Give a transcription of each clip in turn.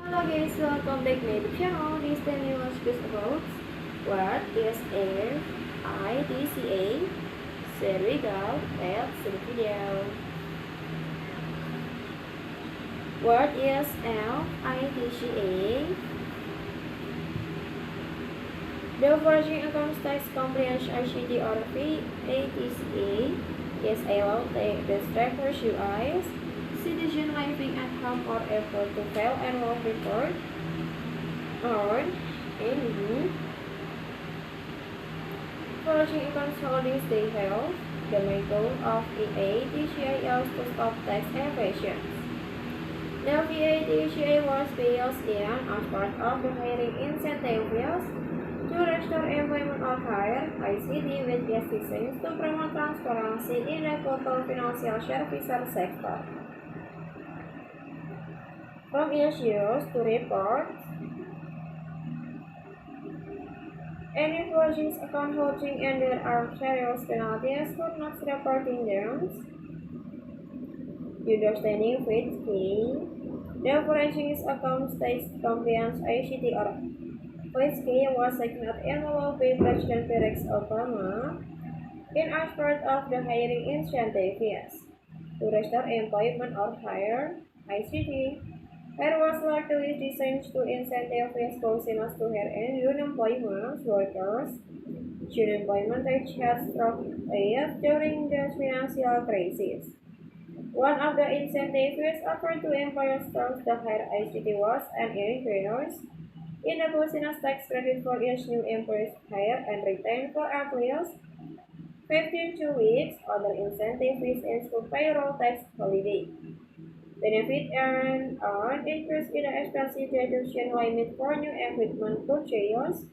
Hello guys, welcome back to my channel. This time we will discuss about what is FITCA. So here we go, let's see the video. What is FITCA? The Virgin Income Tax Compliance ICT or FITCA is a law that requires US citizen living at home or able to file annual report on any Virgin Income holdings they have. The main goal of FITCA is to stop tax evasion. The FITCA was built in as part of the hiring incentives to restore employment or hire ICT with assistance to promote transparency in the global financial services sector. From issues to reports, any Virgin's account holding and there are serious penalties for not reporting them. Understanding with key. The Virgin's account tax compliance ICT or FITCA was signed into law by President Barack Obama in as part of the hiring incentives to restore employment or hire ICT. It was largely designed to incentivize consumers to hire unemployment workers. Unemployment rate had struck it during the financial crisis. One of the incentives offered to employers to hire ICT was an increase in the business tax credit for each new employees hired and retained for at least 52 weeks. Other incentive is to payroll tax holiday. Benefit earned on increase in the expense deduction limit for new equipment purchase.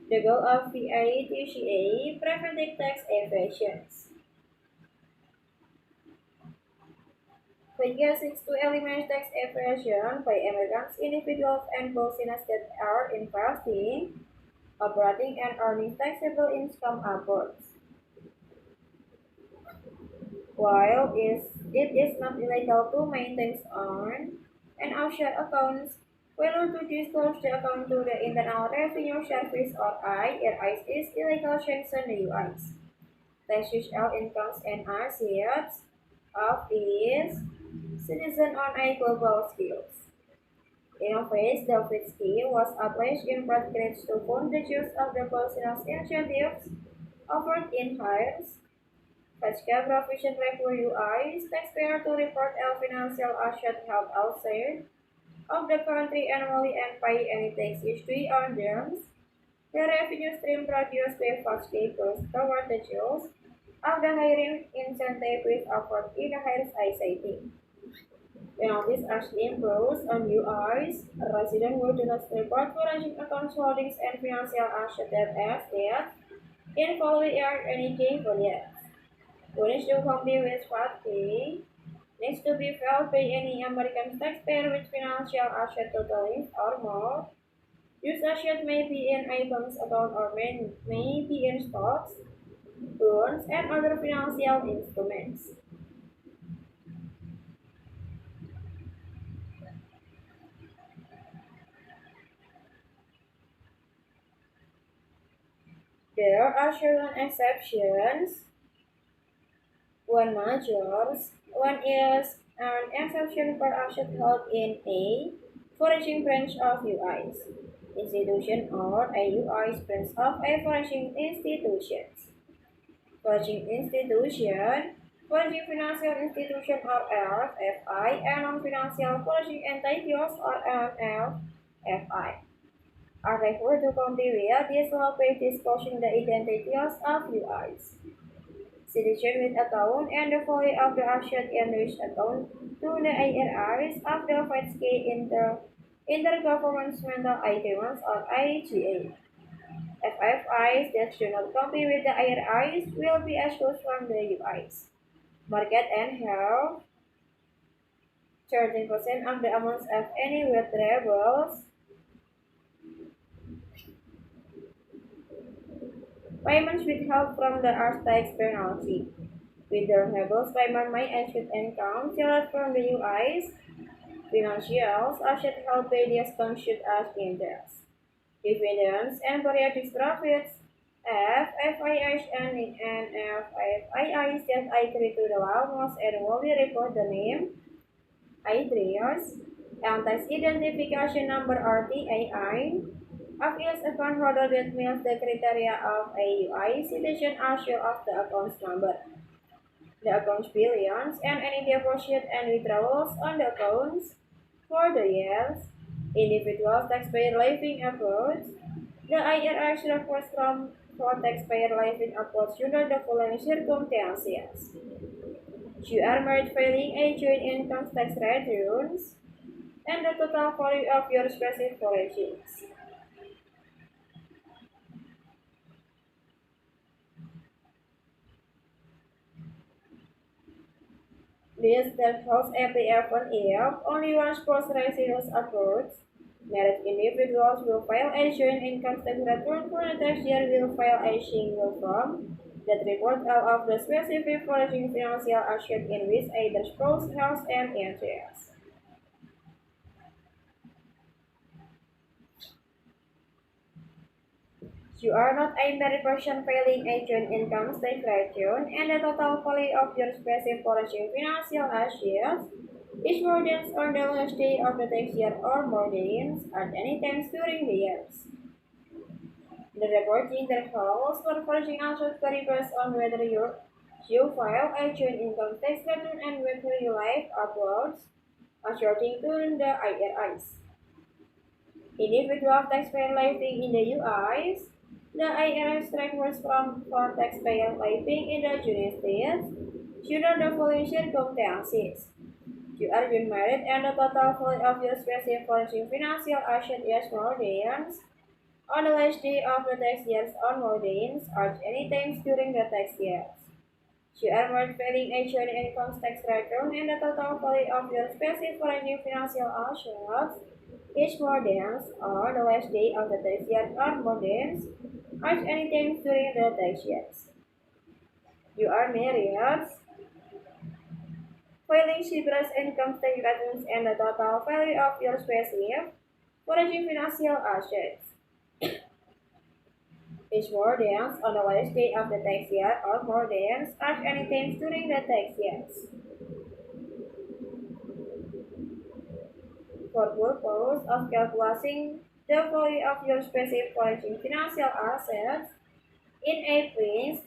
The goal of FITCA preventing tax evasions. FITCA seeks to eliminate tax evasion by Americans, individuals, and businesses that are investing, operating, and earning taxable income abroad. While it is not illegal to maintain on and offshore accounts, failure to disclose the account to the Internal Revenue Service or IRS is illegal sanction the US. Taxable incomes and assets of its citizens on a global scale. In office, the FITCA was abolished in part to fund the use of the business incentives offered in hires. FITCA provision require US taxpayer to report all financial assets held outside of the country annually and pay any tax history on them. The revenue stream produced by FITCA goes toward the use of the hiring incentives offered in the hires ICT. Penalties actually imposed on US residents who do not report foreign accounts holdings and financial assets as debt in following year any given year. Bonus to comply with FITCA needs to be filed by any American taxpayer with financial asset totaling or more. Used asset may be in a bank's account or may be in stocks, bonds, and other financial instruments. There are certain exceptions. One is an exception for asset held in a foreign branch of US institution or a US branch of a foreign institution. Foreign institution, foreign financial institution or FFI, and non-financial foreign entities or NFFI are referred to comply with this law by disclosing the identities of US citizen with account and the value of the asset in which account to the IRS of the FITCA Intergovernmental Agreements or IGA. FFIs that do not comply with the IRS will be excluded from the US market and have 13% of the amounts of any withdrawals payments withheld from the tax penalty. Withdrawals payment may and should income derived from the US Financials should help pay discounts such as interest, dividends, and periodic profits. FFIs and FFIIs that agree to the law must annually report the name, address, and tax identification number (RTAI) of each account holder that meets the criteria of a UI citizen issue of the account number, the account balance, and any deposit and withdrawals on the accounts for the years. Individual taxpayer living accounts. The IRS requires from for taxpayer living accounts under the following circumstances. You are married filing a joint income tax returns and the total value of your specific collections. This that holds every F1 if only one spouse residence occurs. Married individuals will file a joint income tax return for the tax year will file a single form that reports all of the specific following financial asset in which either spouse has an interest. You are not a married person filing a joint income tax return, and the total value of your specific following financial assets is more than on the last day of the tax year or more than at any time during the years. The reporting that follows for following assets vary based on whether you file a joint income tax return and whether your life uploads according to the IRS. Individual taxpayer living in the US, the IRS requires from for taxpayer living in the United States should the following circumstances. You are being married and the total value of your specific following financial asset is more than on the last day of the tax years or more than at any time during the tax years. You are not filing a joint income tax return and the total value of your specific foreign financial assets is more than on the last day of the tax year or more than at any time during the tax years. You are married, filing separate income tax returns and the total value of your specific foreign financial assets is more than on the last day of the tax year or more than at any time during the tax years. For purpose of calculating the value of your specific foreign financial assets, in a place,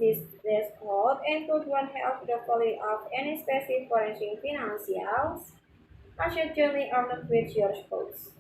this code includes one half the value of any specific foreign financials asset jointly owned with your spouse.